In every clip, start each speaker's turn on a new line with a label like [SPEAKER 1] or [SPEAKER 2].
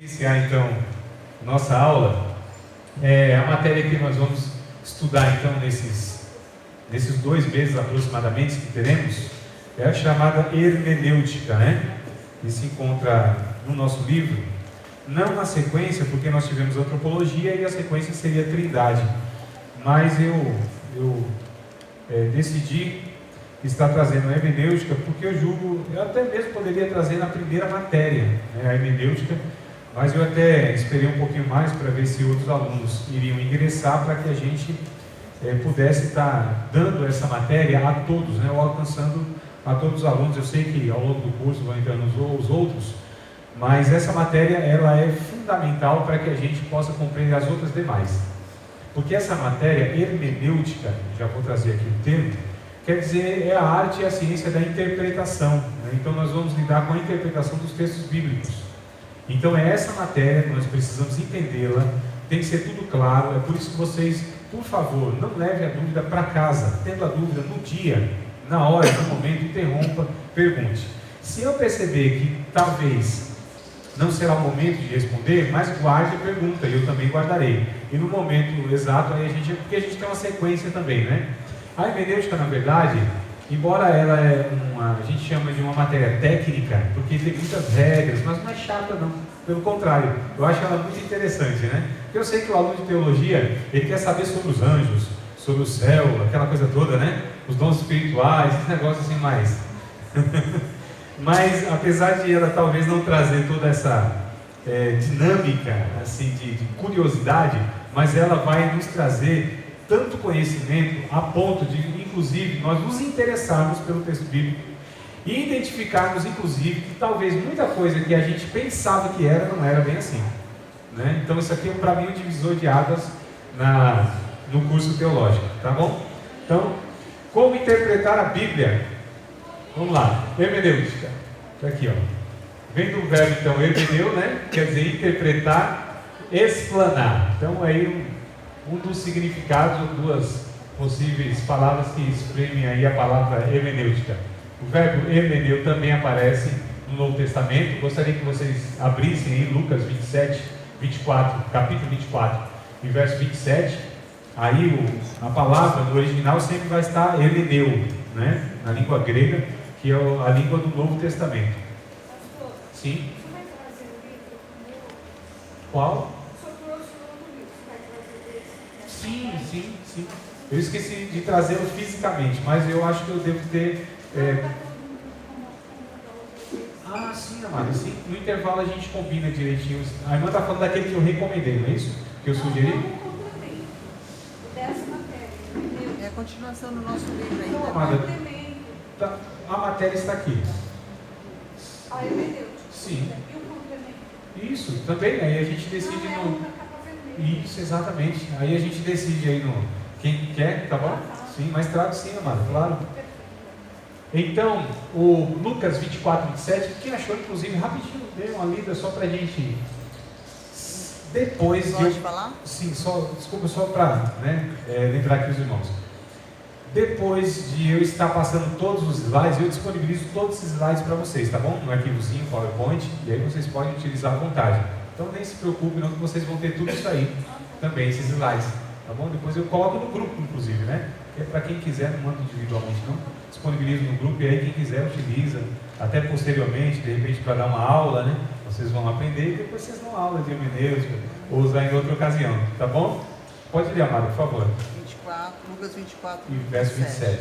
[SPEAKER 1] Iniciar então nossa aula, a matéria que nós vamos estudar então nesses 2 meses aproximadamente que teremos, é a chamada hermenêutica, né? Que se encontra no nosso livro, não na sequência, porque nós tivemos antropologia e a sequência seria a Trindade, mas eu decidi estar trazendo a hermenêutica porque eu até mesmo poderia trazer na primeira matéria, né, a hermenêutica, mas eu até esperei um pouquinho mais para ver se outros alunos iriam ingressar para que a gente pudesse estar dando essa matéria a todos, né, ou alcançando a todos os alunos. Eu sei que ao longo do curso vão entrando os outros, mas essa matéria ela é fundamental para que a gente possa compreender as outras demais. Porque essa matéria hermenêutica, já vou trazer aqui o termo, quer dizer, é a arte e a ciência da interpretação, né? Então nós vamos lidar com a interpretação dos textos bíblicos. Então é essa matéria que nós precisamos entendê-la, tem que ser tudo claro. É por isso que vocês, por favor, não levem a dúvida para casa. Tendo a dúvida no dia, na hora, no momento, interrompa, pergunte. Se eu perceber que talvez não será o momento de responder, mas guarde a pergunta, e eu também guardarei. E no momento exato, porque a gente tem uma sequência também, né? A hermenêutica, na verdade, embora ela a gente chama de uma matéria técnica, porque tem muitas regras, mas não é chata não, pelo contrário, eu acho ela muito interessante, né? Porque eu sei que o aluno de teologia, ele quer saber sobre os anjos, sobre o céu, aquela coisa toda, né? Os dons espirituais, esse negócio assim mais. Mas, apesar de ela talvez não trazer toda essa dinâmica, assim, de curiosidade, mas ela vai nos trazer tanto conhecimento a ponto de, inclusive, nós nos interessarmos pelo texto bíblico e identificarmos, inclusive, que talvez muita coisa que a gente pensava que era, não era bem assim, né? Então isso aqui é para mim um divisor de águas no curso teológico, tá bom? Então, como interpretar a Bíblia? Vamos lá, hermenêutica, está aqui, ó. Vem do verbo então hermeneu, né? Quer dizer interpretar, explanar. Então aí um dos significados, ou duas possíveis palavras que exprimem aí a palavra hermenêutica. O verbo hermeneu também aparece no Novo Testamento. Gostaria que vocês abrissem aí Lucas 27, 24, capítulo 24, e verso 27. Aí a palavra no original sempre vai estar hermeneu, né? Na língua grega, que é a língua do Novo Testamento. Sim? Qual? Sim. Eu esqueci de trazê-lo fisicamente, mas eu acho que eu devo ter... sim, amado. Sim, no intervalo a gente combina direitinho. A irmã está falando daquele que eu recomendei, não é isso? Que eu sugeri?
[SPEAKER 2] É a continuação do nosso livro ainda.
[SPEAKER 1] Não, amada. A matéria está aqui.
[SPEAKER 3] A hermenêutica.
[SPEAKER 1] Sim.
[SPEAKER 3] E o complemento?
[SPEAKER 1] Isso, também. Aí a gente decide no... Isso, exatamente. Aí a gente decide aí no... Quem quer, tá bom? Sim, mas trago sim, amado, claro. Então, o Lucas 24, 27, quem achou, inclusive, rapidinho, deu uma lida só pra gente... Depois
[SPEAKER 2] Pode falar?
[SPEAKER 1] Sim, desculpa, só para lembrar aqui os irmãos. Depois de eu estar passando todos os slides, eu disponibilizo todos esses slides para vocês, tá bom? No arquivozinho, PowerPoint, e aí vocês podem utilizar à vontade. Então nem se preocupe não, que vocês vão ter tudo isso aí, também, esses slides, tá bom? Depois eu coloco no grupo, inclusive, né? É para quem quiser, não mando individualmente não, disponibilizo no grupo, e aí quem quiser utiliza, até posteriormente, de repente para dar uma aula, né? Vocês vão aprender e depois vocês dão aula de hermenêutica, ou usar em outra ocasião, tá bom? Pode ler, amado, por favor.
[SPEAKER 2] Lucas 24,
[SPEAKER 1] e verso 27.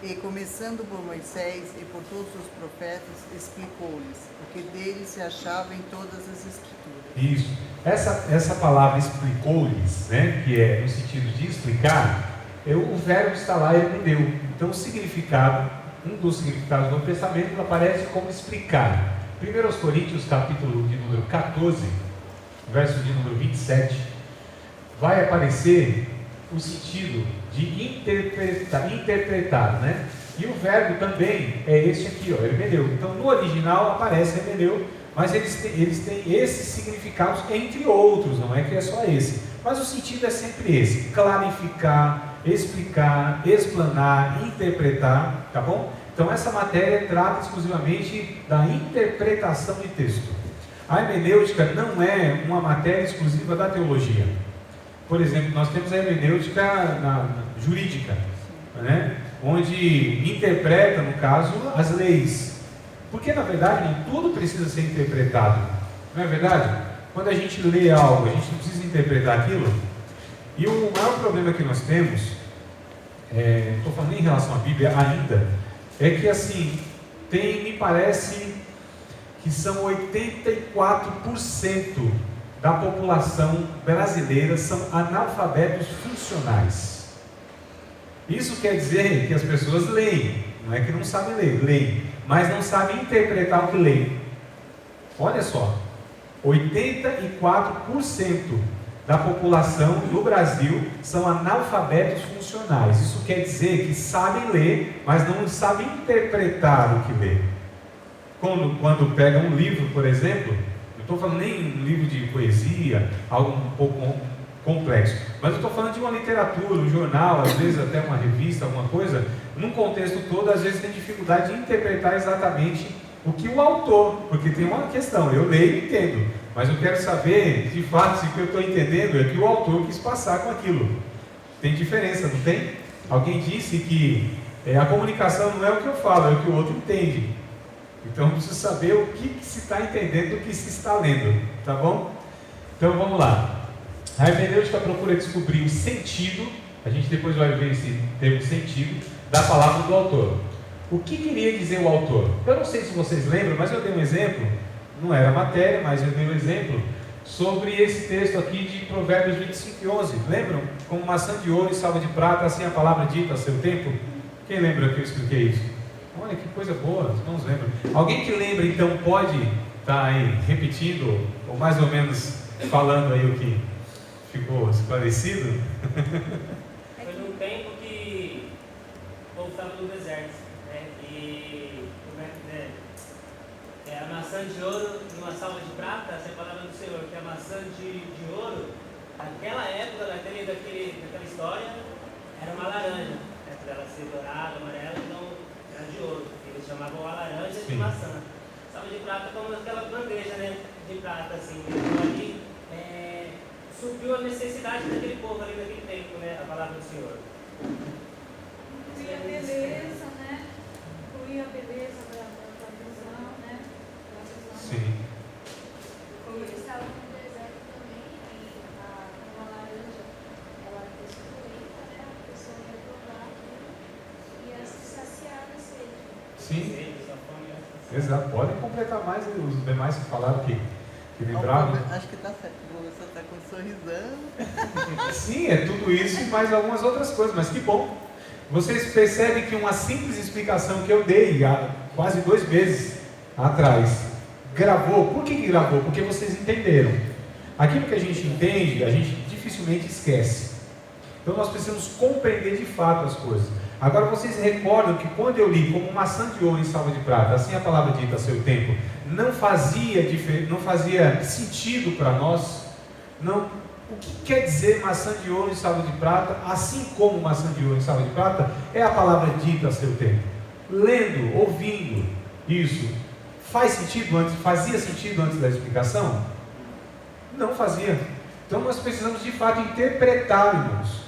[SPEAKER 2] E começando por Moisés e por todos os profetas, explicou-lhes o que deles se achava em todas as escrituras.
[SPEAKER 1] Isso. Essa palavra explicou-lhes, né, que é no sentido de explicar, o verbo está lá, hermeneu. Então o significado, um dos significados do Novo Testamento aparece como explicar. 1 Coríntios, capítulo de número 14, verso de número 27, vai aparecer o sentido de interpretar, né? E o verbo também é este aqui, ó, hermeneu. Então no original aparece hermeneu, mas eles têm esses significados entre outros, não é que é só esse. Mas o sentido é sempre esse: clarificar, explicar, explanar, interpretar, tá bom? Então essa matéria trata exclusivamente da interpretação de texto. A hermenêutica não é uma matéria exclusiva da teologia. Por exemplo, nós temos a hermenêutica jurídica, né? Onde interpreta, no caso, as leis. Porque, na verdade, nem tudo precisa ser interpretado. Não é verdade? Quando a gente lê algo, a gente não precisa interpretar aquilo. E o maior problema que nós temos, estou falando em relação à Bíblia ainda, é que assim, me parece que são 84% da população brasileira são analfabetos funcionais. Isso quer dizer que as pessoas leem, não é que não sabem ler, leem, mas não sabem interpretar o que leem. Olha só, 84% da população do Brasil são analfabetos funcionais. Isso quer dizer que sabem ler, mas não sabem interpretar o que lê. Quando pega um livro, por exemplo, não estou falando nem um livro de poesia, algo um pouco complexo, mas eu estou falando de uma literatura, um jornal, às vezes até uma revista, alguma coisa, num contexto todo, às vezes tem dificuldade de interpretar exatamente o que o autor, porque tem uma questão, eu leio e entendo, mas eu quero saber, de fato, se o que eu estou entendendo é o que o autor quis passar com aquilo. Tem diferença, não tem? Alguém disse que a comunicação não é o que eu falo, é o que o outro entende. Então eu preciso saber o que se está entendendo do que se está lendo, tá bom? Então vamos lá. A hermenêutica procura descobrir o sentido, a gente depois vai ver esse termo sentido, da palavra do autor. O que queria dizer o autor? Eu não sei se vocês lembram, mas eu dei um exemplo, não era matéria, mas eu dei um exemplo, sobre esse texto aqui de Provérbios 25:11. Lembram? Como maçã de ouro e salva de prata, assim a palavra dita a seu tempo. Quem lembra que eu expliquei isso? Olha que coisa boa, os irmãos lembram. Alguém que lembra então pode estar aí repetindo, ou mais ou menos falando aí o que ficou esclarecido?
[SPEAKER 4] Foi num tempo que o povo estava no deserto, né? E a maçã de ouro e uma salva de prata, essa é a palavra do Senhor, que a maçã de ouro, naquela época, daquela história, era uma laranja, né? Por ela ser dourada, amarela, então era de ouro. Eles chamavam a laranja de maçã. Salva de prata como aquela bandeja, né? De prata, assim. Então ali supriu a necessidade daquele povo ali naquele tempo, né? A palavra do Senhor.
[SPEAKER 3] Incluía a beleza, né? Incluía a beleza da visão, né? Da visão.
[SPEAKER 1] Sim.
[SPEAKER 5] Como eles estavam no deserto também, uma laranja, ela é suculenta, né? A pessoa ia provar e ia se saciar da sede.
[SPEAKER 1] Sim. Exato. Podem completar mais os demais que falaram que lembravam.
[SPEAKER 2] Acho que está certo. Você está com um sorrisão.
[SPEAKER 1] Sim, é tudo isso e mais algumas outras coisas, mas que bom. Vocês percebem que uma simples explicação que eu dei há quase 2 meses atrás gravou. Por que gravou? Porque vocês entenderam. Aquilo que a gente entende, a gente dificilmente esquece. Então nós precisamos compreender de fato as coisas. Agora vocês recordam que quando eu li como maçã de ouro e salva de prata, assim a palavra dita a seu tempo, não fazia sentido para nós? Não. O que quer dizer maçã de ouro e salva de prata, assim como maçã de ouro e salva de prata, é a palavra dita a seu tempo. Lendo, ouvindo isso, fazia sentido antes da explicação? Não fazia. Então nós precisamos de fato interpretar, irmãos.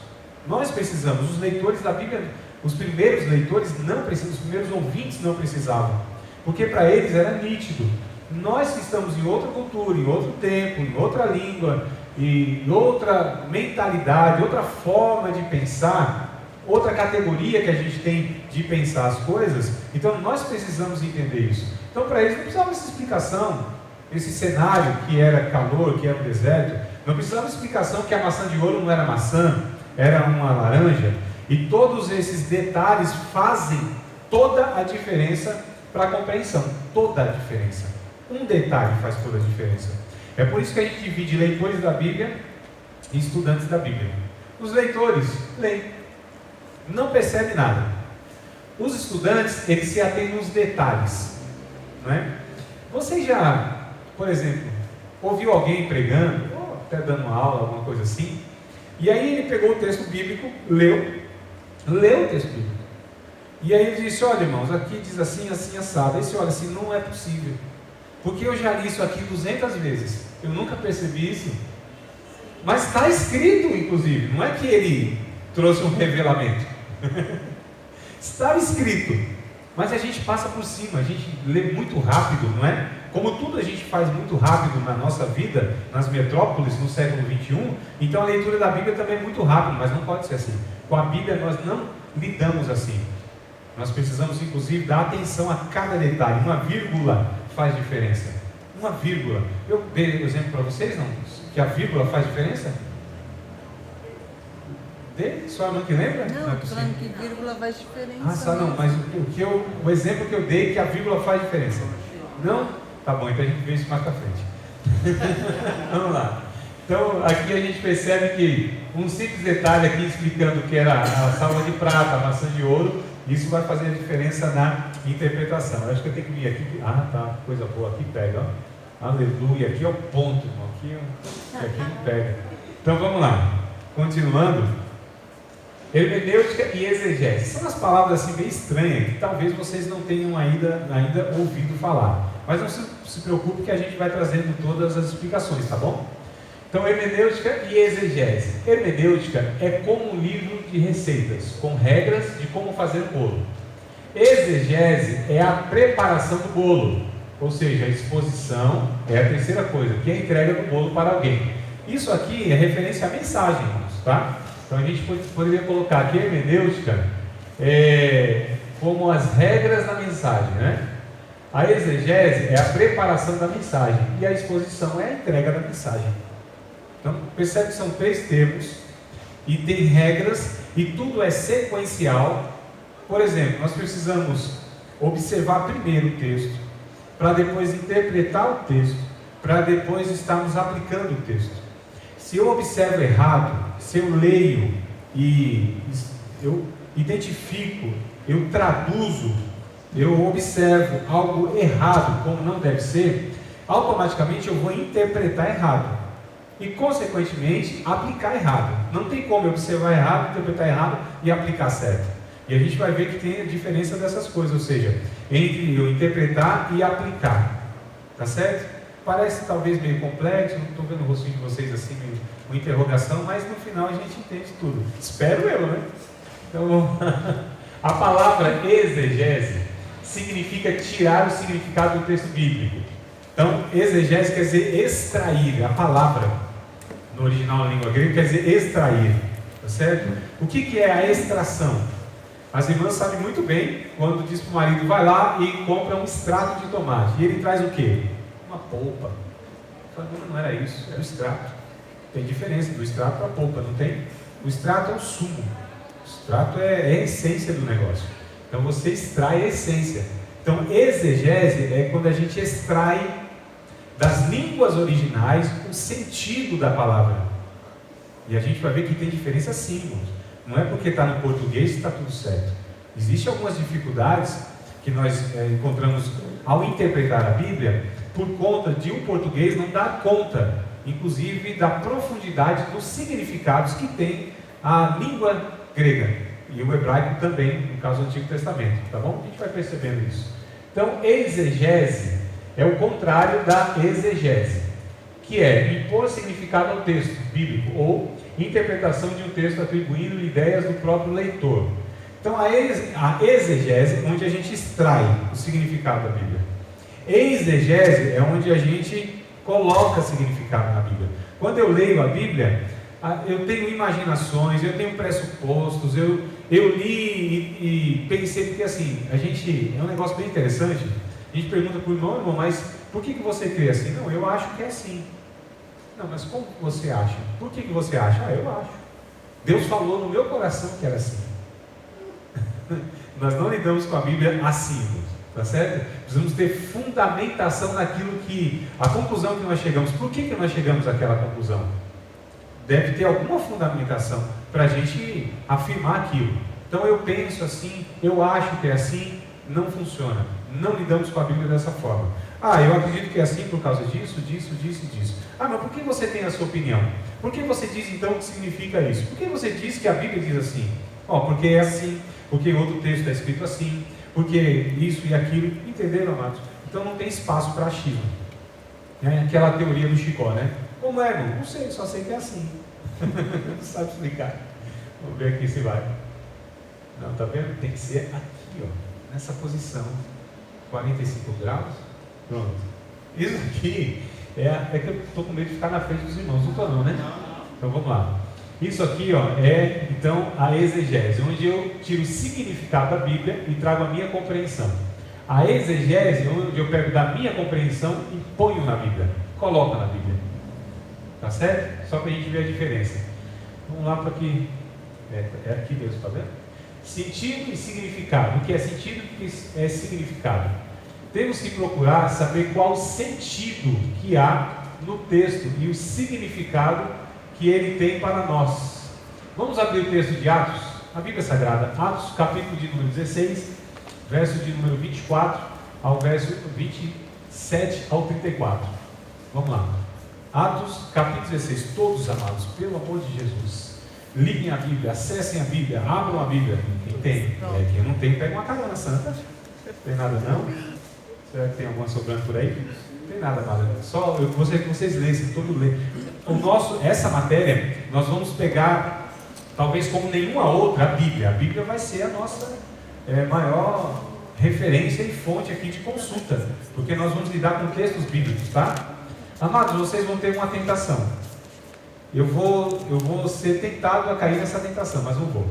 [SPEAKER 1] Nós precisamos, os leitores da Bíblia, os primeiros leitores não precisam, os primeiros ouvintes não precisavam, porque para eles era nítido. Nós que estamos em outra cultura, em outro tempo, em outra língua, em outra mentalidade, outra forma de pensar, outra categoria que a gente tem de pensar as coisas, então nós precisamos entender isso. Então para eles não precisava essa explicação, esse cenário que era calor, que era um deserto, não precisava explicação que a maçã de ouro não era maçã, era uma laranja, e todos esses detalhes fazem toda a diferença para a compreensão, toda a diferença. Um detalhe faz toda a diferença. É por isso que a gente divide leitores da Bíblia e estudantes da Bíblia. Os leitores leem, não percebem nada. Os estudantes, eles se atêm nos detalhes, não é? Você já, por exemplo, ouviu alguém pregando, ou até dando uma aula, alguma coisa assim, e aí ele pegou o texto bíblico, leu o texto bíblico, e aí ele disse: olha, irmãos, aqui diz assim, assim, assado. Aí você olha assim, não é possível. Porque eu já li isso aqui 200 vezes. Eu nunca percebi isso. Mas está escrito, inclusive. Não é que ele trouxe um revelamento. Está escrito. Mas a gente passa por cima. A gente lê muito rápido, não é? Como tudo a gente faz muito rápido na nossa vida, nas metrópoles, no século XXI, então a leitura da Bíblia também é muito rápida, mas não pode ser assim. Com a Bíblia nós não lidamos assim. Nós precisamos, inclusive, dar atenção a cada detalhe. Uma vírgula faz diferença. Uma vírgula. Eu dei exemplo para vocês, não? Que a vírgula faz diferença? Dei? Só não que lembra?
[SPEAKER 2] Não,
[SPEAKER 1] é
[SPEAKER 2] estou falando que vírgula faz diferença.
[SPEAKER 1] Ah, só não, mas o exemplo que eu dei é que a vírgula faz diferença. Não? Tá bom, então a gente vê isso mais para frente. Vamos lá. Então, aqui a gente percebe que um simples detalhe aqui explicando que era a salva de prata, a maçã de ouro, isso vai fazer a diferença na interpretação. Eu acho que eu tenho que vir aqui. Ah, tá, coisa boa, aqui pega, ó. Aleluia, aqui é o ponto, irmão. Aqui não pega. Então vamos lá. Continuando. Hermenêutica e exegese. São as palavras assim bem estranhas, que talvez vocês não tenham ainda ouvido falar. Mas não se preocupe que a gente vai trazendo todas as explicações, tá bom? Então, hermenêutica e exegese. Hermenêutica é como um livro de receitas, com regras de como fazer o bolo. Exegese é a preparação do bolo, ou seja, a exposição é a terceira coisa, que é a entrega do bolo para alguém. Isso aqui é referência à mensagem, irmãos, tá? Então a gente poderia colocar aqui a hermenêutica como as regras da mensagem, né? A exegese é a preparação da mensagem e a exposição é a entrega da mensagem. Então percebe que são três termos e tem regras e tudo é sequencial. Por exemplo, nós precisamos observar primeiro o texto, para depois interpretar o texto, para depois estarmos aplicando o texto. Se eu observo errado, se eu leio e eu identifico, eu traduzo, eu observo algo errado como não deve ser, automaticamente eu vou interpretar errado e consequentemente aplicar errado. Não tem como eu observar errado, interpretar errado e aplicar certo. E a gente vai ver que tem a diferença dessas coisas, ou seja, entre eu interpretar e aplicar, tá certo? Parece talvez meio complexo, não estou vendo o rostinho de vocês assim, meio uma interrogação, mas no final a gente entende tudo. Espero eu, né? Então, a palavra exegese significa tirar o significado do texto bíblico. Então, exegese quer dizer extrair, a palavra no original na língua grega quer dizer extrair, tá certo? O que é a extração? As irmãs sabem muito bem quando diz para o marido, vai lá e compra um extrato de tomate, e ele traz o quê? Uma polpa. Não era isso, era o extrato. Tem diferença do extrato para a polpa, não tem? O extrato é o sumo, o extrato é a essência do negócio. Então você extrai a essência. Então exegese é quando a gente extrai das línguas originais o sentido da palavra. E a gente vai ver que tem diferença sim, irmãos. Não é porque está no português que está tudo certo. Existem algumas dificuldades que nós encontramos ao interpretar a Bíblia, por conta de um português não dar conta, inclusive da profundidade dos significados que tem a língua grega e o hebraico também, no caso do Antigo Testamento, tá bom? A gente vai percebendo isso. Então, exegese é o contrário da exegese, que é impor significado ao texto bíblico ou interpretação de um texto atribuindo ideias do próprio leitor. Então, a exegese é onde a gente extrai o significado da Bíblia. Exegese é onde a gente coloca significado na Bíblia. Quando eu leio a Bíblia, eu tenho imaginações, eu tenho pressupostos, eu li e pensei, porque assim, é um negócio bem interessante. A gente pergunta para o irmão, mas por que você crê assim? Não, eu acho que é assim. Não, mas como você acha? Por que você acha? Eu acho. Deus falou no meu coração que era assim. Nós não lidamos com a Bíblia assim, tá certo? Precisamos ter fundamentação naquilo que, a conclusão que nós chegamos. Por que nós chegamos àquela conclusão? Deve ter alguma fundamentação para a gente afirmar aquilo. Então eu penso assim, eu acho que é assim, não funciona. Não lidamos com a Bíblia dessa forma. Eu acredito que é assim por causa disso, disso, disso e disso. Mas por que você tem a sua opinião? Por que você diz então que significa isso? Por que você diz que a Bíblia diz assim? Porque é assim, porque em outro texto está escrito assim, porque isso e aquilo. Entenderam, amados? Então não tem espaço para achismo. É aquela teoria do Chicó, né? Como é, irmão? Não sei, só sei que é assim. Não sabe explicar. Vamos ver aqui se vai. Não, tá vendo? Tem que ser aqui, ó, nessa posição. 45 graus. Pronto. Isso aqui é que eu estou com medo de ficar na frente dos irmãos. Não estou não, né? Então vamos lá. Isso aqui, ó, é então a exegese, onde eu tiro o significado da Bíblia e trago a minha compreensão. A exegese, onde eu pego da minha compreensão e ponho na Bíblia, coloco na Bíblia. Tá certo? Só para a gente ver a diferença. Vamos lá para aqui. É aqui mesmo, está vendo? Sentido e significado. O que é sentido e o que é significado? Temos que procurar saber qual o sentido que há no texto e o significado que ele tem para nós. Vamos abrir o texto de Atos, a Bíblia Sagrada, Atos, capítulo de número 16, verso de número 24 ao verso 27 ao 34. Vamos lá. Atos, capítulo 16, todos amados, pelo amor de Jesus, liguem a Bíblia, acessem a Bíblia, abram a Bíblia. Quem tem? Quem não tem, pega uma carona santa. Não tem nada não? Será que tem alguma sobrando por aí? Não tem nada, amado. Só eu gostaria que vocês lessem, todo ler. Essa matéria, nós vamos pegar, talvez como nenhuma outra, a Bíblia. A Bíblia vai ser a nossa maior referência e fonte aqui de consulta, porque nós vamos lidar com textos bíblicos, tá? Amados, vocês vão ter uma tentação. Eu vou ser tentado a cair nessa tentação, mas não vou.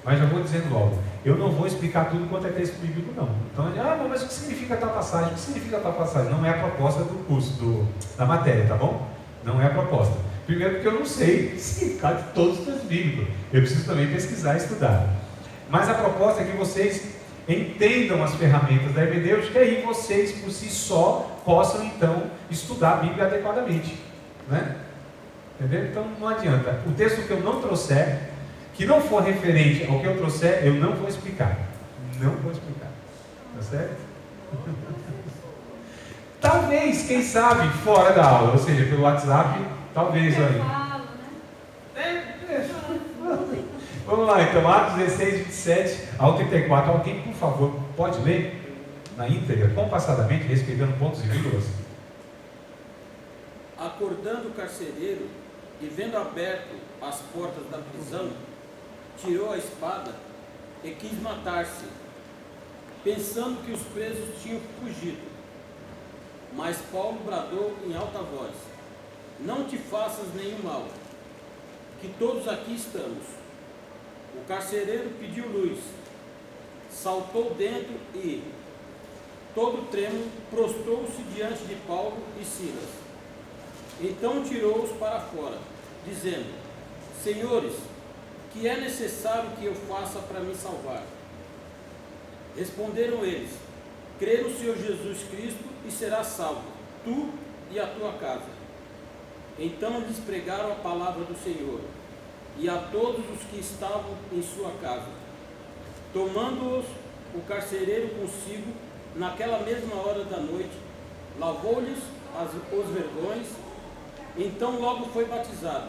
[SPEAKER 1] Mas já vou dizendo logo, eu não vou explicar tudo quanto é texto bíblico, não. Então, mas o que significa tal passagem? O que significa tal passagem? Não é a proposta do curso, da matéria, tá bom? Não é a proposta. Primeiro porque eu não sei o significado de todos os textos bíblicos. Eu preciso também pesquisar e estudar. Mas a proposta é que vocês entendam as ferramentas da hermenêutica e vocês, por si só, possam, então, estudar a Bíblia adequadamente. Né? Entendeu? Então, não adianta. O texto que eu não trouxer, que não for referente ao que eu trouxer, eu não vou explicar. Não vou explicar. Tá certo? Talvez, quem sabe, fora da aula, ou seja, pelo WhatsApp, talvez aí. Vamos lá, então, Atos 16, 27 ao 34. Alguém, por favor, pode ler na íntegra, compassadamente, respeitando pontos e vírgulas?
[SPEAKER 6] Acordando o carcereiro e vendo aberto as portas da prisão, tirou a espada e quis matar-se, pensando que os presos tinham fugido. Mas Paulo bradou em alta voz: não te faças nenhum mal, que todos aqui estamos. O carcereiro pediu luz, saltou dentro e, todo trêmulo, prostrou-se diante de Paulo e Silas. Então tirou-os para fora, dizendo: senhores, que é necessário que eu faça para me salvar? Responderam eles: crê no Senhor Jesus Cristo e serás salvo, tu e a tua casa. Então lhes pregaram a palavra do Senhor, e a todos os que estavam em sua casa. Tomando-os o carcereiro consigo, naquela mesma hora da noite, lavou-lhes os vergões, então logo foi batizado,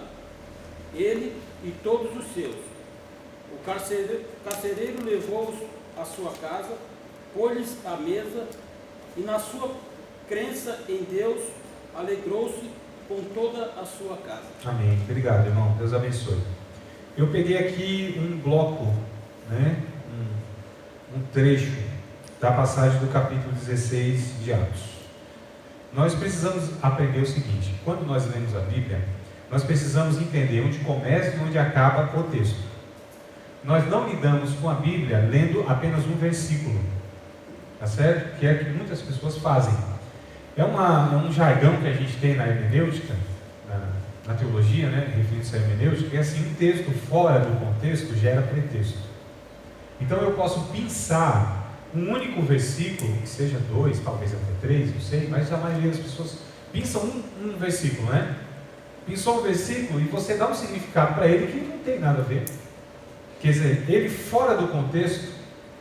[SPEAKER 6] ele e todos os seus. O carcereiro levou-os à sua casa, pôs-lhes a mesa, e na sua crença em Deus, alegrou-se com toda a sua casa.
[SPEAKER 1] Amém. Obrigado, irmão. Deus abençoe. Eu peguei aqui um bloco, né? um trecho da passagem do capítulo 16 de Atos. Nós precisamos aprender o seguinte: quando nós lemos a Bíblia, nós precisamos entender onde começa e onde acaba o texto. Nós não lidamos com a Bíblia lendo apenas um versículo, tá certo? Que é o que muitas pessoas fazem. É um jargão que a gente tem na hermenêutica, na teologia, né, referindo-se à hermenêutica, que é assim: um texto fora do contexto gera pretexto. Então eu posso pensar um único versículo, que seja 2, talvez até 3, não sei, mas a maioria das pessoas pensam um versículo, né? Pensou um versículo e você dá um significado para ele que não tem nada a ver. Quer dizer, ele fora do contexto,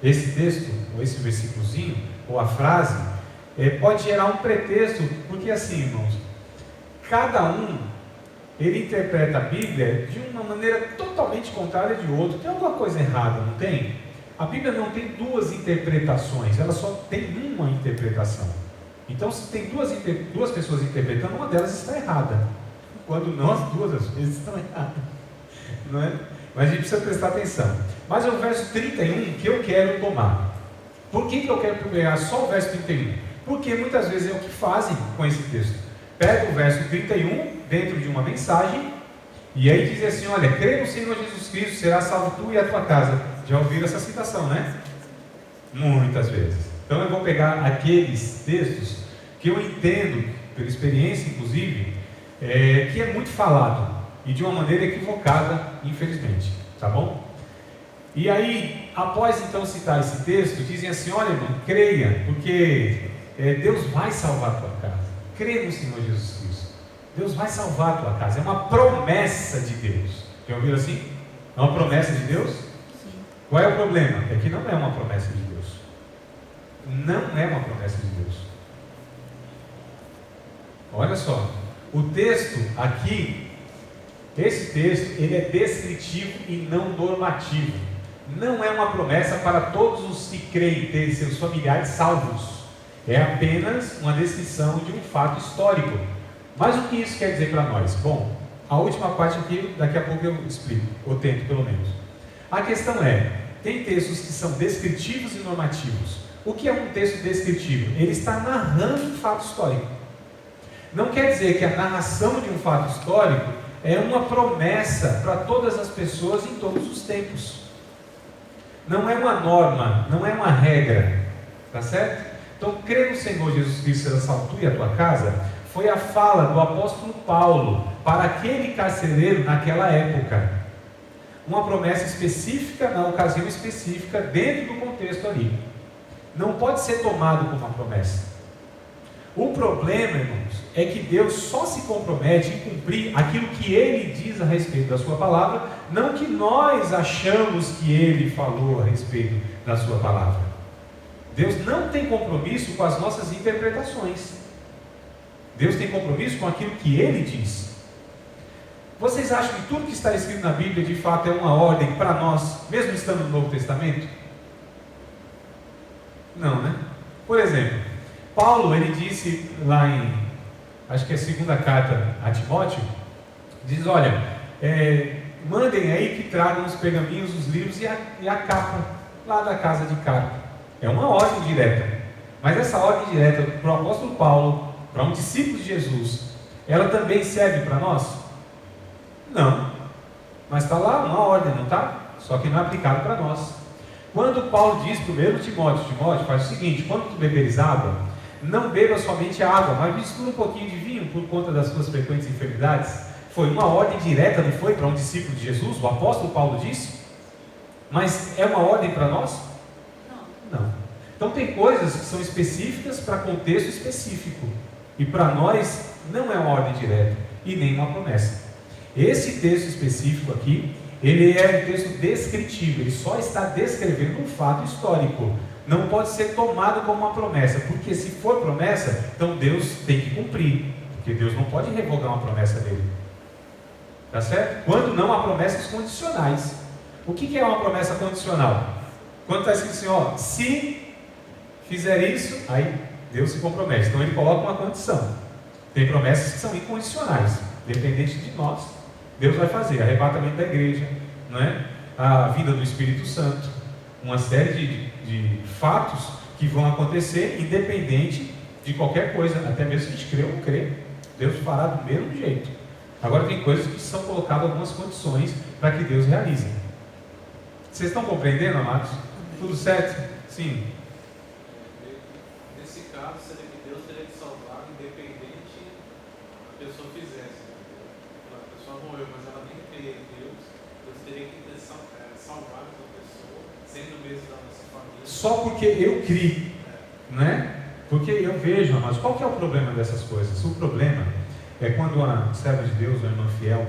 [SPEAKER 1] esse texto, ou esse versículozinho, ou a frase, pode gerar um pretexto, porque assim, irmãos, cada um, ele interpreta a Bíblia de uma maneira totalmente contrária de outro. Tem alguma coisa errada, não tem? A Bíblia não tem duas interpretações, ela só tem uma interpretação. Então, se tem duas pessoas interpretando, uma delas está errada, quando não as duas às vezes estão erradas, não é? Mas a gente precisa prestar atenção. Mas é o verso 31 que eu quero tomar. Por que eu quero pegar só o verso 31? Porque muitas vezes é o que fazem com esse texto. Pega o verso 31 dentro de uma mensagem e aí diz assim: olha, crê no Senhor Jesus Cristo, será salvo tu e a tua casa. Já ouviram essa citação, né? Muitas vezes. Então eu vou pegar aqueles textos que eu entendo, pela experiência inclusive, que é muito falado e de uma maneira equivocada, infelizmente, tá bom? E aí, após então citar esse texto, dizem assim: olha, irmão, creia, porque Deus vai salvar a tua casa. Crê no Senhor Jesus Cristo, Deus vai salvar a tua casa. É uma promessa de Deus. Já ouviram assim? É uma promessa de Deus?
[SPEAKER 2] Sim.
[SPEAKER 1] Qual é o problema? É que não é uma promessa de Deus. Não é uma promessa de Deus. Olha só, o texto aqui, esse texto, ele é descritivo e não normativo. Não é uma promessa para todos os que creem ter seus familiares salvos. É apenas uma descrição de um fato histórico. Mas o que isso quer dizer para nós? Bom, a última parte aqui, daqui a pouco eu explico, ou tento pelo menos. A questão é, tem textos que são descritivos e normativos. O que é um texto descritivo? Ele está narrando um fato histórico. Não quer dizer que a narração de um fato histórico é uma promessa para todas as pessoas em todos os tempos. Não é uma norma, não é uma regra, tá certo? Então, crer no Senhor Jesus Cristo será salvo tu e a tua casa, foi a fala do apóstolo Paulo para aquele carcereiro naquela época. Uma promessa específica, na ocasião específica, dentro do contexto ali. Não pode ser tomado como uma promessa. O problema, irmãos, é que Deus só se compromete em cumprir aquilo que Ele diz a respeito da sua palavra, não que nós achamos que Ele falou a respeito da sua palavra. Deus não tem compromisso com as nossas interpretações. Deus tem compromisso com aquilo que Ele diz. Vocês acham que tudo que está escrito na Bíblia de fato é uma ordem para nós, mesmo estando no Novo Testamento? Não, né? Por exemplo, Paulo, ele disse lá em, acho que é a segunda carta a Timóteo, diz: olha, mandem aí que tragam os pergaminhos, os livros e a capa lá da casa de Carpo. É uma ordem direta. Mas essa ordem direta para o apóstolo Paulo, para um discípulo de Jesus, ela também serve para nós? Não. Mas está lá uma ordem, não está? Só que não é aplicado para nós. Quando Paulo diz primeiro Timóteo, faz o seguinte: quando tu beberes água, não beba somente a água, mas mistura um pouquinho de vinho por conta das suas frequentes enfermidades. Foi uma ordem direta, não foi? Para um discípulo de Jesus, o apóstolo Paulo disse. Mas é uma ordem para nós? Não. Então tem coisas que são específicas para contexto específico. E para nós não é uma ordem direta e nem uma promessa. Esse texto específico aqui, ele é um texto descritivo, ele só está descrevendo um fato histórico. Não pode ser tomado como uma promessa, porque se for promessa, então Deus tem que cumprir, porque Deus não pode revogar uma promessa dele. Tá certo? Quando não, há promessas condicionais. O que é uma promessa condicional? Quando está escrito assim, ó, se fizer isso, aí Deus se compromete. Então ele coloca uma condição. Tem promessas que são incondicionais, dependente de nós. Deus vai fazer arrebatamento da igreja, não é? A vinda do Espírito Santo, uma série de fatos que vão acontecer independente de qualquer coisa, até mesmo se a gente crê ou não crê. Deus fará do mesmo jeito. Agora tem coisas que são colocadas algumas condições para que Deus realize. Vocês estão compreendendo, amados? Tudo certo? Sim.
[SPEAKER 7] Nesse caso, seria que Deus teria que salvar independente da pessoa fizesse. A pessoa morreu, mas ela nem cria em Deus. Deus teria que ter salvado essa pessoa, sendo mesmo da nossa família.
[SPEAKER 1] Só porque eu criei, né? Porque eu vejo, mas qual que é o problema dessas coisas? O problema é quando a serva de Deus, a irmã fiel,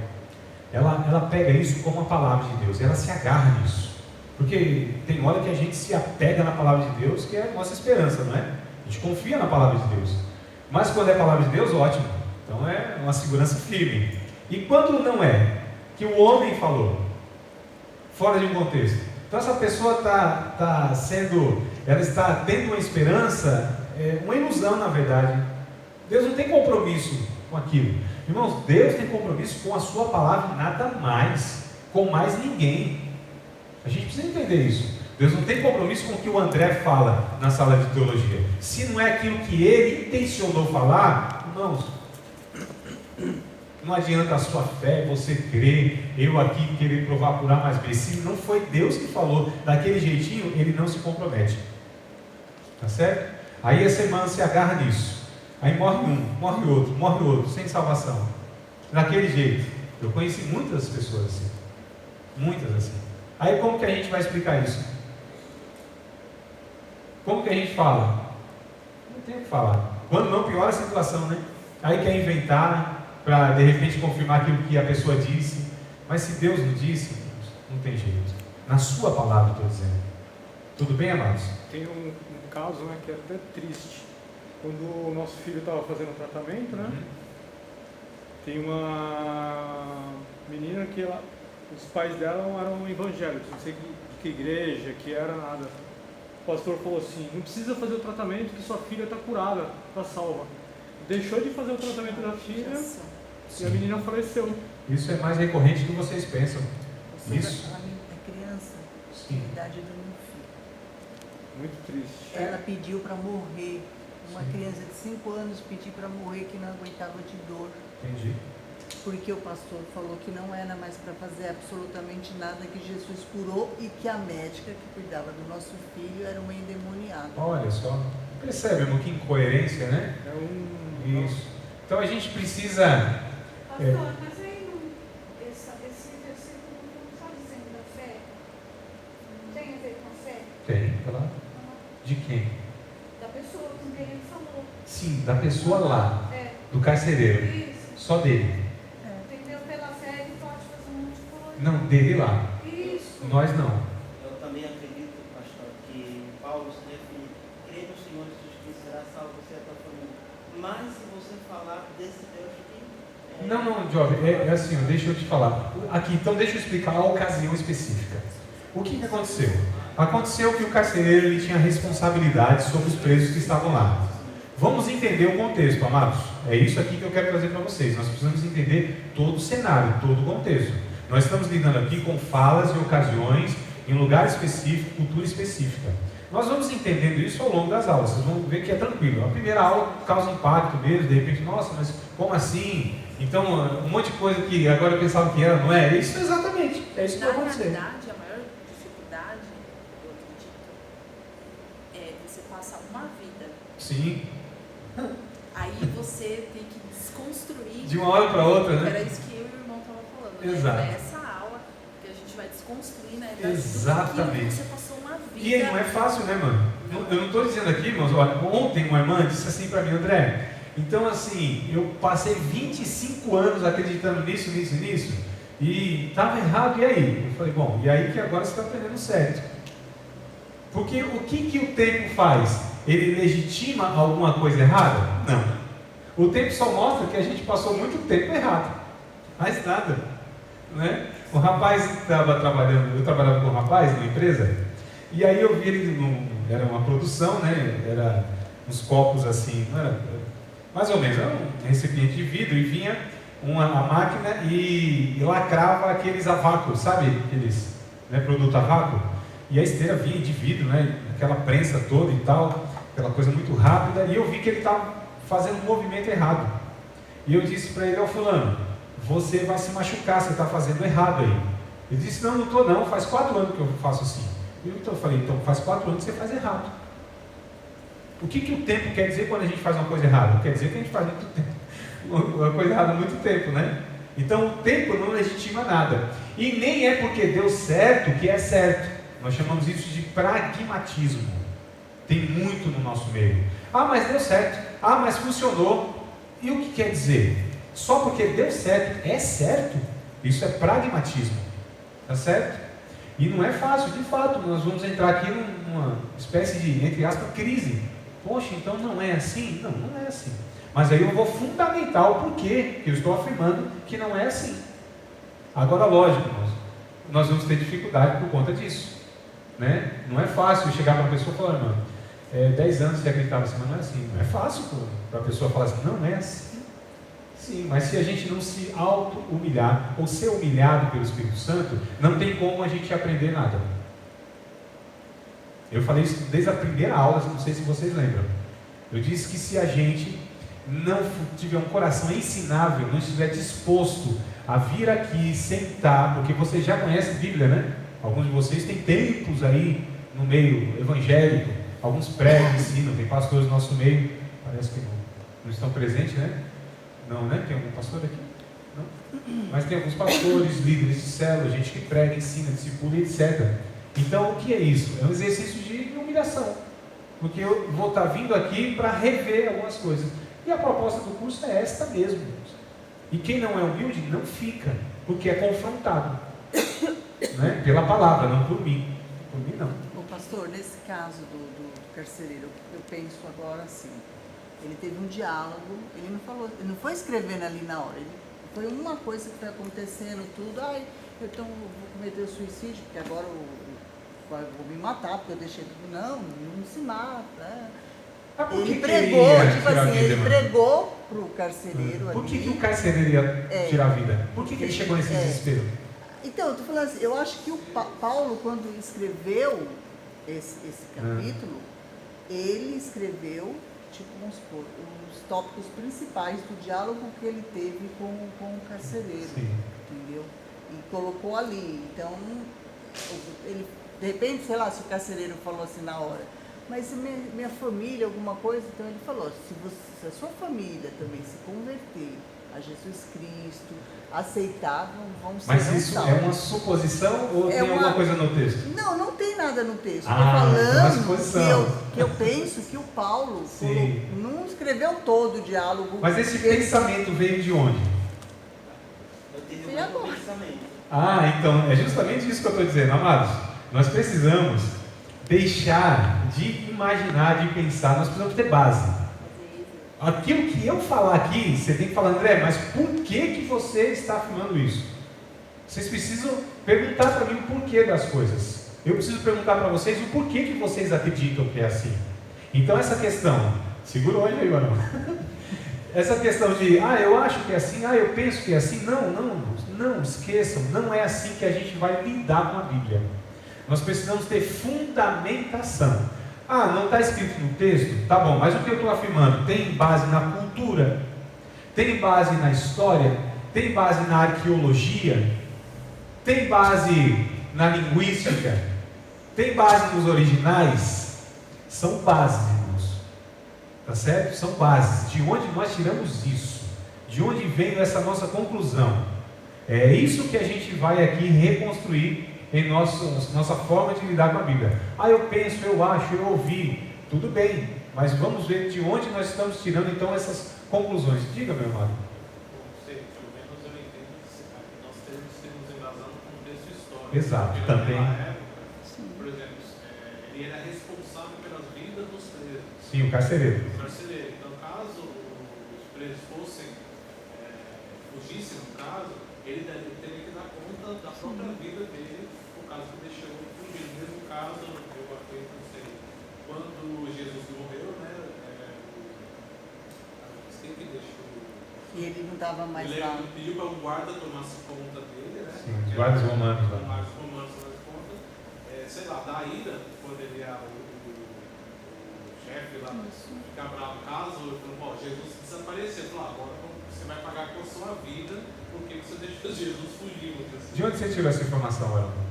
[SPEAKER 1] ela pega isso como a palavra de Deus, ela se agarra nisso. Porque tem hora que a gente se apega na palavra de Deus, que é a nossa esperança, não é? A gente confia na palavra de Deus. Mas quando é a palavra de Deus, ótimo. Então é uma segurança firme. E quando não é, que o homem falou, fora de um contexto, então essa pessoa ela está tendo uma esperança uma ilusão, na verdade. Deus não tem compromisso com aquilo. Irmãos, Deus tem compromisso com a sua palavra e nada mais, com mais ninguém. A gente precisa entender isso. Deus não tem compromisso com o que o André fala na sala de teologia. Se não é aquilo que ele intencionou falar, irmãos, não adianta a sua fé, você crer, eu aqui querer provar por A mais B. Se não foi Deus que falou daquele jeitinho, ele não se compromete. Tá certo? Aí essa irmã se agarra nisso. Aí morre um, morre outro, sem salvação. Daquele jeito. Eu conheci muitas pessoas assim. Muitas assim. Aí como que a gente vai explicar isso? Como que a gente fala? Não tem o que falar. Quando não, piora a situação, né? Aí quer inventar para de repente confirmar aquilo que a pessoa disse. Mas se Deus não disse, não tem jeito. Na sua palavra estou dizendo. Tudo bem, amados?
[SPEAKER 8] Tem um caso, né, que é até triste. Quando o nosso filho estava fazendo o tratamento, né? Tem uma menina que os pais dela eram evangélicos, não sei de que igreja, que era nada. O pastor falou assim: não precisa fazer o tratamento, que sua filha está curada, está salva. Deixou de fazer o tratamento da filha e a menina faleceu.
[SPEAKER 1] Isso é mais recorrente do que vocês pensam. Isso.
[SPEAKER 2] A criança,
[SPEAKER 1] Sim.
[SPEAKER 2] a idade do meu filho.
[SPEAKER 8] Muito triste.
[SPEAKER 2] Ela pediu para morrer. Uma criança de 5 anos pediu para morrer, que não aguentava de dor.
[SPEAKER 1] Entendi.
[SPEAKER 2] Porque o pastor falou que não era mais para fazer absolutamente nada, que Jesus curou e que a médica que cuidava do nosso filho era uma endemoniada.
[SPEAKER 1] Olha só. Percebe, irmão, que incoerência, né? Isso. Então a gente precisa...
[SPEAKER 3] Pastor, mas aí esse versículo não está dizendo da fé? Não tem a ver com a fé?
[SPEAKER 1] Tem, claro. De quem?
[SPEAKER 3] Da pessoa com quem ele falou.
[SPEAKER 1] Sim, da pessoa lá,
[SPEAKER 3] É.
[SPEAKER 1] do carcereiro.
[SPEAKER 3] Isso.
[SPEAKER 1] Só dele.
[SPEAKER 3] Entendeu? Pela fé ele pode fazer um monte de coisa.
[SPEAKER 1] Não, dele lá.
[SPEAKER 3] Isso.
[SPEAKER 1] Nós não.
[SPEAKER 4] Eu também acredito, pastor, que Paulo se define: crê no Senhor Jesus Cristo, será salvo você e a tua família. Mas se você falar desse Deus que...
[SPEAKER 1] Não, jovem, é assim, deixa eu te falar. Aqui, então deixa eu explicar a ocasião específica. O que aconteceu? Aconteceu que o carcereiro ele tinha responsabilidade sobre os presos que estavam lá. Vamos entender o contexto, amados. É isso aqui que eu quero trazer para vocês. Nós precisamos entender todo o cenário, todo o contexto. Nós estamos lidando aqui com falas e ocasiões em lugar específico, cultura específica. Nós vamos entendendo isso ao longo das aulas. Vocês vão ver que é tranquilo. A primeira aula causa impacto mesmo, de repente, nossa, mas como assim? Então, um monte de coisa que agora eu pensava que era, não é? Isso exatamente. É isso que vai acontecer.
[SPEAKER 9] Na realidade, a maior dificuldade, eu acredito, é você passar uma vida.
[SPEAKER 1] Sim.
[SPEAKER 9] Aí você tem que desconstruir.
[SPEAKER 1] De uma hora para outra, né?
[SPEAKER 9] Era isso que eu e o irmão estavam falando.
[SPEAKER 1] Exato.
[SPEAKER 9] Né? Nessa aula que a gente vai desconstruir, né?
[SPEAKER 1] Exatamente.
[SPEAKER 9] Você passou uma vida.
[SPEAKER 1] E aí não é fácil, né, mano? Eu não estou dizendo aqui, irmãos, olha, ontem uma irmã disse assim para mim: André, então assim, eu passei 25 anos acreditando nisso, e estava errado, e aí? Eu falei, bom, e aí que agora você está aprendendo certo. Porque o que o tempo faz? Ele legitima alguma coisa errada? Não. O tempo só mostra que a gente passou muito tempo errado. Mais nada. Né? O rapaz estava trabalhando, eu trabalhava com um rapaz numa empresa, e aí eu vi ele, era uma produção, né? Era uns copos assim, não era, mais ou menos, era um recipiente de vidro, e vinha a máquina e lacrava aqueles a vácuo, sabe? Aqueles, né, produto a vácuo. E a esteira vinha de vidro, né? Aquela prensa toda e tal, aquela coisa muito rápida, e eu vi que ele estava fazendo um movimento errado. E eu disse para ele: ó, fulano, você vai se machucar, você está fazendo errado aí. Ele disse: não estou não, faz 4 anos que eu faço assim. Então eu falei: então faz 4 anos que você faz errado. O que o tempo quer dizer quando a gente faz uma coisa errada? Quer dizer que a gente faz muito tempo, uma coisa errada há muito tempo, né? Então o tempo não legitima nada. E nem é porque deu certo que é certo. Nós chamamos isso de pragmatismo. Tem muito no nosso meio. Ah, mas deu certo. Ah, mas funcionou. E o que quer dizer? Só porque deu certo é certo? Isso é pragmatismo. Tá certo? E não é fácil, de fato. Nós vamos entrar aqui numa espécie de, entre aspas, crise. Poxa, então não é assim? Não, não é assim. Mas aí eu vou fundamentar o porquê que eu estou afirmando que não é assim. Agora, lógico, nós vamos ter dificuldade por conta disso. Né? Não é fácil chegar para uma pessoa e falar: mano, 10 anos você acreditava assim, mas não é assim. Não é fácil para a pessoa falar assim, não é assim. Sim, mas se a gente não se auto-humilhar ou ser humilhado pelo Espírito Santo, não tem como a gente aprender nada. Eu falei isso desde a primeira aula, não sei se vocês lembram. Eu disse que se a gente não tiver um coração ensinável, não estiver disposto a vir aqui, sentar, porque vocês já conhecem a Bíblia, né? Alguns de vocês têm tempos aí no meio evangélico, alguns pregam, ensinam, tem pastores no nosso meio, parece que não estão presentes, né? Não, né? Tem algum pastor aqui? Não? Mas tem alguns pastores, líderes de célula, gente que prega, ensina, discipula, etc. Então, o que é isso? É um exercício de humilhação. Porque eu vou estar vindo aqui para rever algumas coisas. E a proposta do curso é esta mesmo. E quem não é humilde, não fica, porque é confrontado. Né? Pela palavra, não por mim. Por mim, não.
[SPEAKER 2] O pastor, nesse caso do carcereiro, eu penso agora assim, ele teve um diálogo, ele não falou, ele não foi escrevendo ali na hora, foi uma coisa que foi acontecendo, tudo, então vou cometer suicídio, porque agora vou me matar, porque eu deixei tudo, não se mata, né? Ele pregou, tipo assim, ele pregou pro carcereiro.
[SPEAKER 1] Por que o carcereiro ia tirar a vida? Por que ele chegou nesse desespero?
[SPEAKER 2] Então, eu tô falando assim, eu acho que o Paulo, quando escreveu esse capítulo, ele escreveu, tipo, vamos supor, os tópicos principais do diálogo que ele teve com o carcereiro, entendeu? E colocou ali. Então, ele, de repente, sei lá, se o carcereiro falou assim na hora, mas minha família, alguma coisa, então ele falou, se a sua família também se converter a Jesus Cristo, aceitar, vão ser
[SPEAKER 1] Mas isso é uma suposição ou tem alguma coisa no texto?
[SPEAKER 2] Não tem nada no texto.
[SPEAKER 1] Estou
[SPEAKER 2] falando que eu penso que o Paulo não escreveu todo o diálogo.
[SPEAKER 1] Mas esse pensamento veio de onde?
[SPEAKER 4] Eu tive
[SPEAKER 2] um
[SPEAKER 4] pensamento.
[SPEAKER 1] Então, é justamente isso que eu estou dizendo, amados. Nós precisamos deixar de imaginar, de pensar, nós precisamos ter base. Aquilo que eu falar aqui, você tem que falar, André, mas por que você está afirmando isso? Vocês precisam perguntar para mim o porquê das coisas. Eu preciso perguntar para vocês o porquê que vocês acreditam que é assim. Então essa questão, segura hoje aí, mano. Essa questão de, eu acho que é assim, eu penso que é assim, não esqueçam, não é assim que a gente vai lidar com a Bíblia. Nós precisamos ter fundamentação. Não está escrito no texto? Tá bom, mas o que eu estou afirmando tem base na cultura? Tem base na história? Tem base na arqueologia? Tem base na linguística? Tem base nos originais? São bases, irmãos. Tá certo? São bases. De onde nós tiramos isso? De onde veio essa nossa conclusão? É isso que a gente vai aqui reconstruir em nossa forma de lidar com a Bíblia. Eu penso, eu acho, eu ouvi, tudo bem, mas vamos ver de onde nós estamos tirando então essas conclusões. Diga, meu amado.
[SPEAKER 7] Não sei, pelo menos eu entendo que nós temos que nos embasar no contexto histórico.
[SPEAKER 1] Exato,
[SPEAKER 7] porque
[SPEAKER 1] também.
[SPEAKER 7] naquela época, por exemplo, ele era responsável pelas vidas dos presos.
[SPEAKER 1] Sim, o carcereiro.
[SPEAKER 7] Então, caso os presos fugissem no caso, ele teria que dar conta da própria vida dele, no caso que deixou ele fugir. No mesmo caso, eu acredito, não sei, quando Jesus morreu, né, quem que deixou?
[SPEAKER 2] E ele não estava mais lá.
[SPEAKER 7] Ele pediu para o guarda tomasse conta dele, né?
[SPEAKER 1] Sim, os guardas romanos lá.
[SPEAKER 7] Os guardas romanos tomasse conta. Sei lá, da ira, quando ele era o chefe lá, ficar bravo caso, ele falou, Jesus desapareceu. Ele falou, agora você vai pagar com a sua vida, porque você deixou Jesus fugir.
[SPEAKER 1] De onde você tirou essa informação, Elton?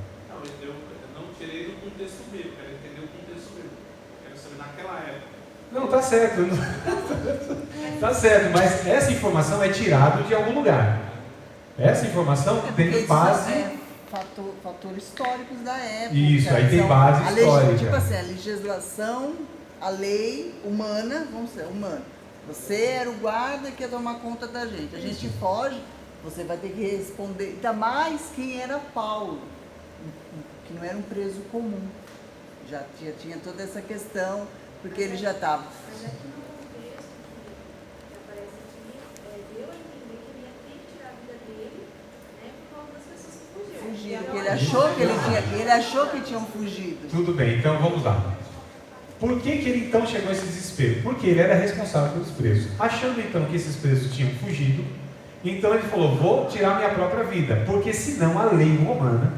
[SPEAKER 7] Eu não tirei do contexto bíblico, quero entender o contexto bíblico. Quero saber naquela época.
[SPEAKER 1] Não, tá certo. Tá certo, mas essa informação é tirada de algum lugar. Essa informação tem base.
[SPEAKER 2] Fatores históricos da época.
[SPEAKER 1] Isso, aí tem base histórica.
[SPEAKER 2] Tipo assim, a legislação, a lei humana, vamos dizer, humana. Você era o guarda que ia tomar conta da gente. A gente foge, você vai ter que responder. Ainda mais quem era Paulo, que não era um preso comum. Já tinha toda essa questão, porque ele já estava.
[SPEAKER 5] Mas aqui no contexto que aparece aqui, deu a entender que ele ia ter que tirar a vida dele, né, por causa das pessoas que fugiram.
[SPEAKER 2] Porque ele achou que tinham fugido.
[SPEAKER 1] Tudo bem, então vamos lá. Por que ele então chegou a esse desespero? Porque ele era responsável pelos presos. Achando então que esses presos tinham fugido, então ele falou, vou tirar minha própria vida, porque senão a lei romana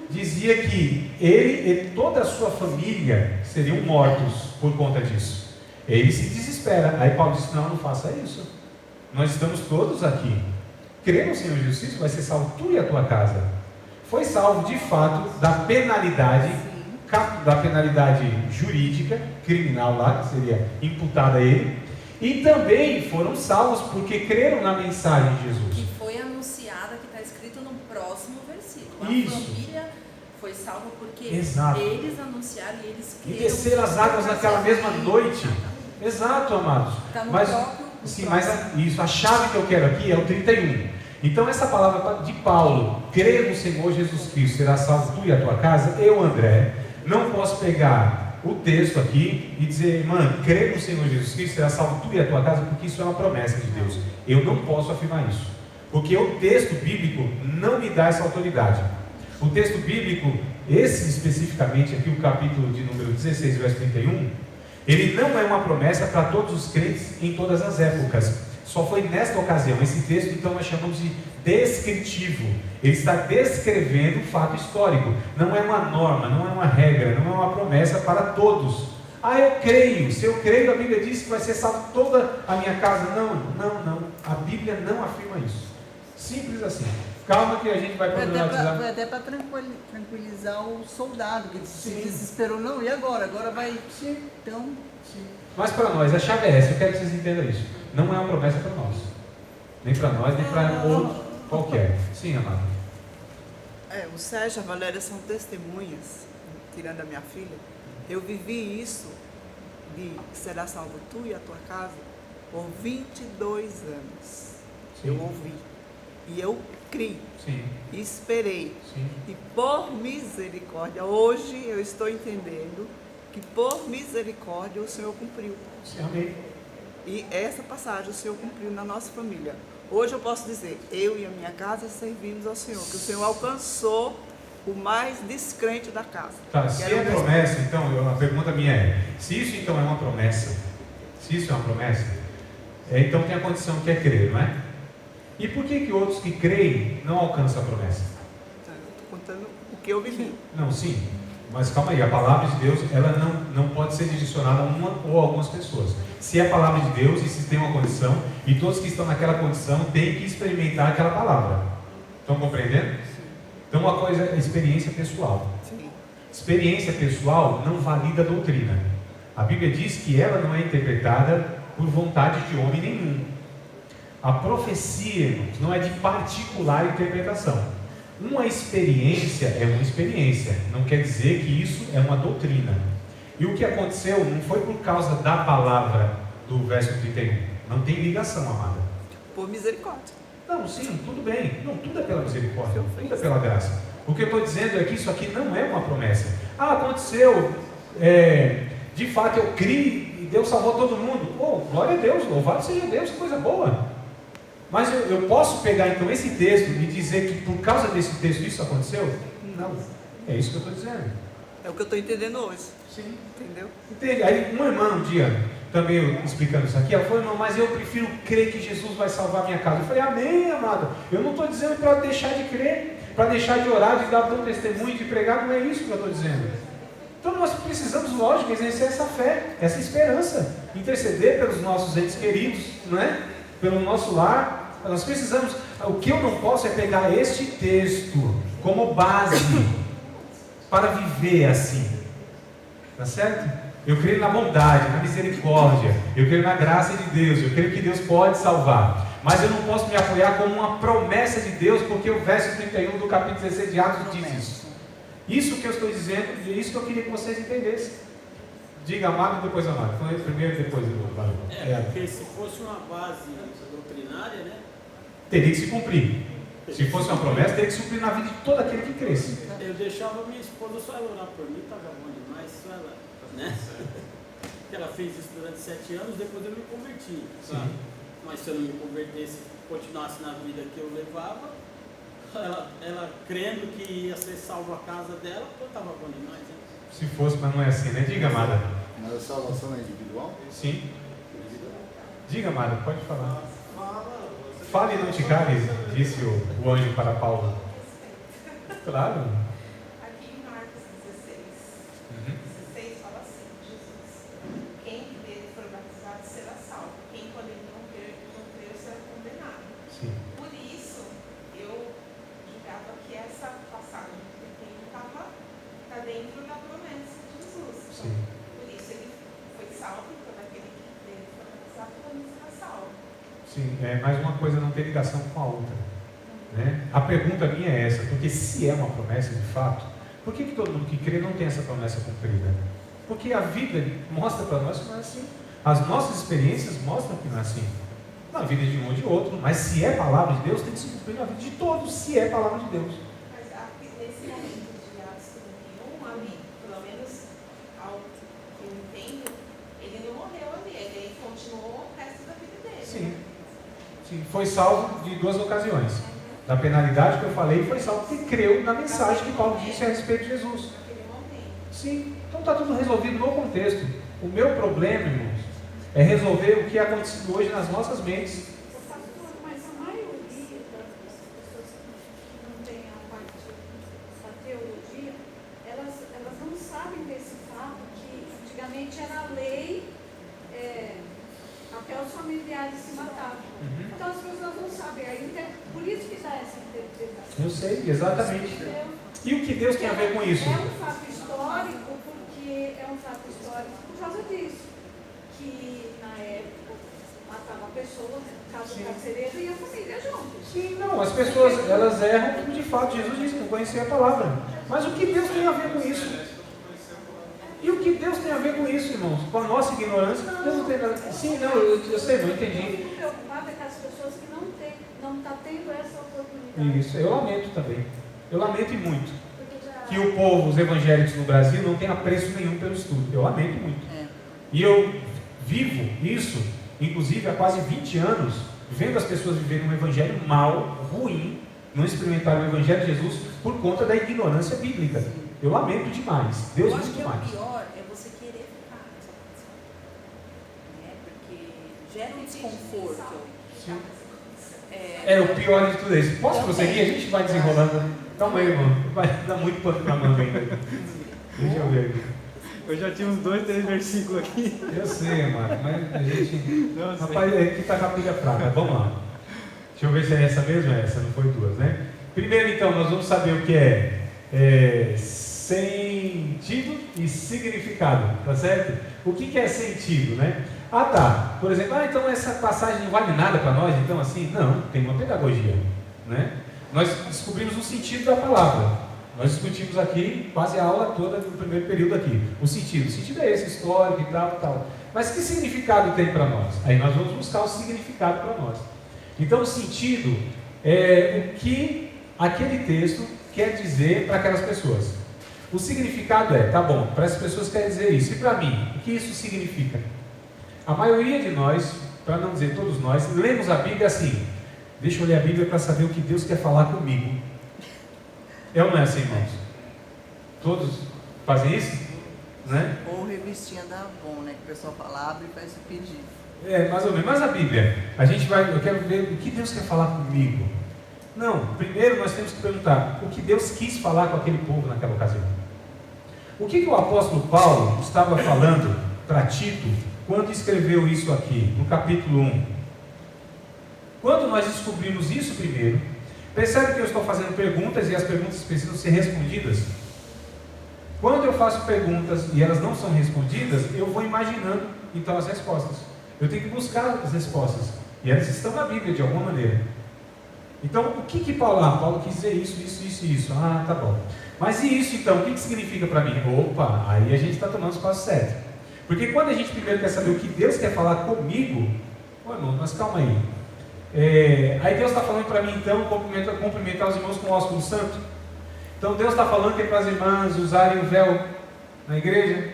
[SPEAKER 1] dizia que ele e toda a sua família seriam mortos por conta disso. Ele se desespera. Aí Paulo disse, não faça isso. Nós estamos todos aqui. Crê no Senhor Jesus Cristo, vai ser salvo tu e a tua casa. Foi salvo de fato da penalidade jurídica, criminal lá, que seria imputada a ele. E também foram salvos porque creram na mensagem de Jesus.
[SPEAKER 9] Que foi anunciada, que está escrito no próximo versículo.
[SPEAKER 1] Isso.
[SPEAKER 9] A família foi salva porque
[SPEAKER 1] Exato.
[SPEAKER 9] eles anunciaram e eles
[SPEAKER 1] E
[SPEAKER 9] creram.
[SPEAKER 1] desceram as águas naquela mesma noite. Exato, amados.
[SPEAKER 9] Está no
[SPEAKER 1] Mas,
[SPEAKER 9] próprio.
[SPEAKER 1] sim, mas isso, a chave que eu quero aqui é o 31. Então essa palavra de Paulo, crer no Senhor Jesus Cristo, será salvo tu e a tua casa. Eu, André, não posso pegar o texto aqui e dizer, mano, crer no Senhor Jesus Cristo, será salvo tu e a tua casa, porque isso é uma promessa de Deus. Eu não posso afirmar isso, porque o texto bíblico não me dá essa autoridade. O texto bíblico, esse especificamente aqui, o capítulo de número 16, verso 31, ele não é uma promessa para todos os crentes em todas as épocas. Só foi nesta ocasião. Esse texto, então, nós chamamos de descritivo. Ele está descrevendo um fato histórico. Não é uma norma, não é uma regra, não é uma promessa para todos. Ah, eu creio. Se eu creio, a Bíblia diz que vai ser salvo toda a minha casa. Não. A Bíblia não afirma isso. Simples assim. Calma que a gente vai problematizar.
[SPEAKER 2] Foi até para tranquilizar o soldado, que se desesperou. Não, e agora? Agora vai...
[SPEAKER 1] Sim.
[SPEAKER 2] Então...
[SPEAKER 1] Sim. Mas para nós, a chave é essa. Eu quero que vocês entendam isso. Não é uma promessa para nós. Nem para nós, nem para outro qualquer. Sim, amado.
[SPEAKER 10] O Sérgio e a Valéria são testemunhas, tirando a minha filha. Eu vivi isso de será salvo tu e a tua casa por 22 anos.
[SPEAKER 1] Sim.
[SPEAKER 10] Eu ouvi. E eu criei.
[SPEAKER 1] Sim.
[SPEAKER 10] Esperei.
[SPEAKER 1] Sim.
[SPEAKER 10] E por misericórdia, hoje eu estou entendendo que por misericórdia o Senhor cumpriu.
[SPEAKER 1] Sim, amém.
[SPEAKER 10] E essa passagem o Senhor cumpriu na nossa família. Hoje eu posso dizer, eu e a minha casa servimos ao Senhor, que o Senhor alcançou o mais descrente da casa.
[SPEAKER 1] Tá, se é promessa, então, a pergunta minha é, se isso então é uma promessa, então tem a condição que é crer, não é? E por que outros que creem não alcançam a promessa?
[SPEAKER 10] Eu estou contando o que eu vivi.
[SPEAKER 1] Não, sim, mas calma aí, a palavra de Deus, ela não pode ser direcionada a uma ou algumas pessoas. Se é a palavra de Deus e se tem uma condição, e todos que estão naquela condição têm que experimentar aquela palavra. Estão compreendendo? Então uma coisa é experiência pessoal.
[SPEAKER 10] Sim.
[SPEAKER 1] Experiência pessoal não valida a doutrina. A Bíblia diz que ela não é interpretada por vontade de homem nenhum. A profecia não é de particular interpretação. Uma experiência é uma experiência, não quer dizer que isso é uma doutrina. E o que aconteceu não foi por causa da palavra do verso 31. Não tem ligação, amada.
[SPEAKER 10] Por misericórdia.
[SPEAKER 1] Não, sim, tudo bem. Não, tudo é pela misericórdia, tudo é pela graça. O que eu estou dizendo é que isso aqui não é uma promessa. Ah, aconteceu, de fato eu criei e Deus salvou todo mundo. Oh, glória a Deus, louvado seja Deus, que coisa boa. Mas eu posso pegar então esse texto e dizer que por causa desse texto isso aconteceu? Não, é isso que eu estou dizendo.
[SPEAKER 10] É o que eu estou entendendo hoje.
[SPEAKER 1] Sim.
[SPEAKER 10] Entendeu?
[SPEAKER 1] Entende? Aí uma irmã um dia, também explicando isso aqui, ela falou, irmão, mas eu prefiro crer que Jesus vai salvar a minha casa. Eu falei, amém, amado. Eu não estou dizendo para deixar de crer, para deixar de orar, de dar bom testemunho, de pregar, não é isso que eu estou dizendo. Então nós precisamos, lógico, exercer essa fé, essa esperança, interceder pelos nossos entes queridos, não é? Pelo nosso lar. Nós precisamos, o que eu não posso é pegar este texto como base para viver assim, tá certo? Eu creio na bondade, na misericórdia, eu creio na graça de Deus, eu creio que Deus pode salvar, mas eu não posso me apoiar como uma promessa de Deus, porque o verso 31 do capítulo 16 de Atos diz isso. Isso que eu estou dizendo, e é isso que eu queria que vocês entendem. Diga amado e depois amado. Foi primeiro e depois amado.
[SPEAKER 6] Porque se fosse uma base doutrinária, né?
[SPEAKER 1] Teria que se cumprir. Se fosse uma promessa, teria que se cumprir na vida de todo aquele que cresce.
[SPEAKER 6] Eu deixava minha esposa só ela orar por mim, estava bom demais, só ela, né? Ela fez isso durante 7 anos, depois eu me converti. Tá? Mas se eu não me convertesse, continuasse na vida que eu levava, ela crendo que ia ser salvo a casa dela, eu estava bom demais. Né?
[SPEAKER 1] Se fosse, mas não é assim, né? Diga, amada.
[SPEAKER 11] Mas a salvação é individual?
[SPEAKER 1] Sim. Diga, Mário, pode falar. Fale e não te cale, disse o anjo para Paulo. Claro.
[SPEAKER 12] Aqui em Marcos 16 fala assim, Jesus, quem for batizado será salvo, quem porém não crer será condenado.
[SPEAKER 1] Sim.
[SPEAKER 12] Por isso, eu julgava que essa passagem do tempo está dentro da promessa de Jesus. Então,
[SPEAKER 1] Sim.
[SPEAKER 12] por isso ele foi salvo, então aquele que for batizado também será salvo.
[SPEAKER 1] Sim, mas uma coisa não tem ligação com a outra. Né? A pergunta minha é essa, porque se é uma promessa de fato, por que todo mundo que crê não tem essa promessa cumprida? Porque a vida mostra para nós que não é assim. As nossas experiências mostram que não é assim. Na vida de um ou de outro, mas se é palavra de Deus, tem que se cumprir na vida de todos, se é palavra de Deus.
[SPEAKER 12] Mas nesse momento de Atos 31, ali, pelo menos ao que eu entendo, ele não morreu ali, ele continuou o resto da vida dele.
[SPEAKER 1] Sim. Sim, foi salvo de duas ocasiões. Da penalidade que eu falei, foi salvo porque creu na mensagem que Paulo disse a respeito de Jesus. Sim, então está tudo resolvido no contexto. O meu problema, irmãos, é resolver o que é acontecido hoje nas nossas mentes.
[SPEAKER 3] Mas a maioria das pessoas que não têm a parte da teologia, elas não sabem desse fato que antigamente era lei, até os familiares se matavam. Então as pessoas não sabem ainda, por isso que dá essa interpretação.
[SPEAKER 1] Eu sei, exatamente. E o que Deus tem a ver com isso?
[SPEAKER 3] É um fato histórico, porque é um fato histórico por causa disso. Que na época matava a pessoa, caso carcereiro e a família juntos.
[SPEAKER 1] Sim, não, as pessoas elas erram porque de fato Jesus disse que não conhecia a palavra. Mas o que Deus tem a ver com isso? E o que Deus tem a ver com isso, irmãos? Com a nossa ignorância? Deus não tem nada. Sim, não, eu sei, não entendi.
[SPEAKER 3] O preocupado é com as pessoas que não estão tendo essa oportunidade.
[SPEAKER 1] Isso, eu lamento também. Eu lamento e muito. Que o povo, os evangélicos no Brasil, não tenha apreço nenhum pelo estudo. Eu lamento muito. E eu vivo isso, inclusive há quase 20 anos, vendo as pessoas viverem um evangelho mau, ruim, não experimentar o evangelho de Jesus por conta da ignorância bíblica. Eu lamento demais. Deus
[SPEAKER 9] eu acho
[SPEAKER 1] muito
[SPEAKER 9] que
[SPEAKER 1] mais.
[SPEAKER 9] o pior é você querer ficar nessa condição. Né? Porque gera um desconforto.
[SPEAKER 1] Sim. O pior de tudo é isso. Posso prosseguir? A gente vai desenrolando. Calma aí, irmão. Vai dar muito pano na manga ainda. Deixa eu ver aqui.
[SPEAKER 8] Eu já tinha uns 2, 3 versículos aqui.
[SPEAKER 1] Eu sei, mano, mas a gente...
[SPEAKER 8] Não,
[SPEAKER 1] rapaz, aqui está com a pilha fraca. Vamos lá. Deixa eu ver se é essa mesmo. Essa não foi duas, né? Primeiro, então, nós vamos saber o que é sentido e significado, tá certo? O que é sentido, né? Ah, tá. Por exemplo, então essa passagem não vale nada para nós, então assim? Não, tem uma pedagogia, né? Nós descobrimos o sentido da palavra. Nós discutimos aqui quase a aula toda do primeiro período aqui. O sentido é esse, histórico e tal. Mas que significado tem para nós? Aí nós vamos buscar o significado para nós. Então o sentido é o que aquele texto quer dizer para aquelas pessoas. O significado tá bom, para as pessoas quer dizer isso. E para mim, o que isso significa? A maioria de nós, para não dizer todos nós, lemos a Bíblia assim. Deixa eu ler a Bíblia para saber o que Deus quer falar comigo. É ou não é assim, irmãos? Todos fazem isso? Né?
[SPEAKER 2] Ou revistinha da Avon, né? Que o pessoal fala, abre e faz o pedido.
[SPEAKER 1] Mais ou menos. Mas a Bíblia, eu quero ver o que Deus quer falar comigo. Não, primeiro nós temos que perguntar o que Deus quis falar com aquele povo naquela ocasião. O que o apóstolo Paulo estava falando para Tito quando escreveu isso aqui, no capítulo 1? Quando nós descobrimos isso primeiro, percebe que eu estou fazendo perguntas e as perguntas precisam ser respondidas? Quando eu faço perguntas e elas não são respondidas, eu vou imaginando então as respostas. Eu tenho que buscar as respostas. E elas estão na Bíblia de alguma maneira. Então, o que Paulo... Paulo quis dizer isso. Ah, tá bom. Mas e isso então? O que significa para mim? Opa, aí a gente está tomando os passos certos. Porque quando a gente primeiro quer saber o que Deus quer falar comigo, irmão, mas calma aí. Aí Deus está falando para mim então, cumprimentar os irmãos com o ósculo santo. Então Deus está falando que é para as irmãs usarem o véu na igreja.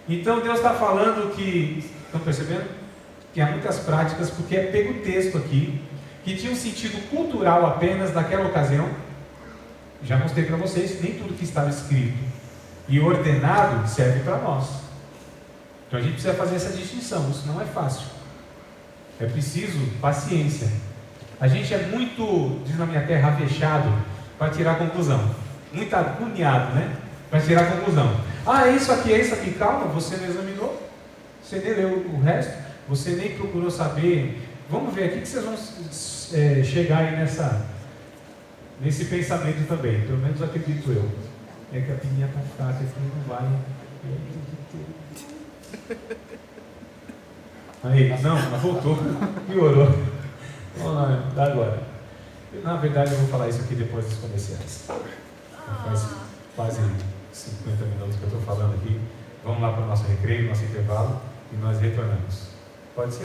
[SPEAKER 1] Então Deus está falando que, estão percebendo? Que há muitas práticas, porque é pego o texto aqui, que tinha um sentido cultural apenas naquela ocasião. Já mostrei para vocês, nem tudo que estava escrito e ordenado serve para nós. Então a gente precisa fazer essa distinção, isso não é fácil. É preciso paciência. A gente é muito, diz na minha terra, avexado para tirar conclusão. Muito agoniado, né? Para tirar conclusão. Ah, é isso aqui. Calma, você não examinou. Você nem leu o resto. Você nem procurou saber. Vamos ver aqui que vocês vão chegar aí nesse pensamento também. Pelo menos acredito eu. É que a pininha está fraca aqui, não vai. Aí, não, voltou. Piorou. Vamos lá, dá agora. Na verdade, eu vou falar isso aqui depois dos comerciais. Faz quase 50 minutos que eu estou falando aqui. Vamos lá para o nosso recreio, nosso intervalo, e nós retornamos. Pode ser?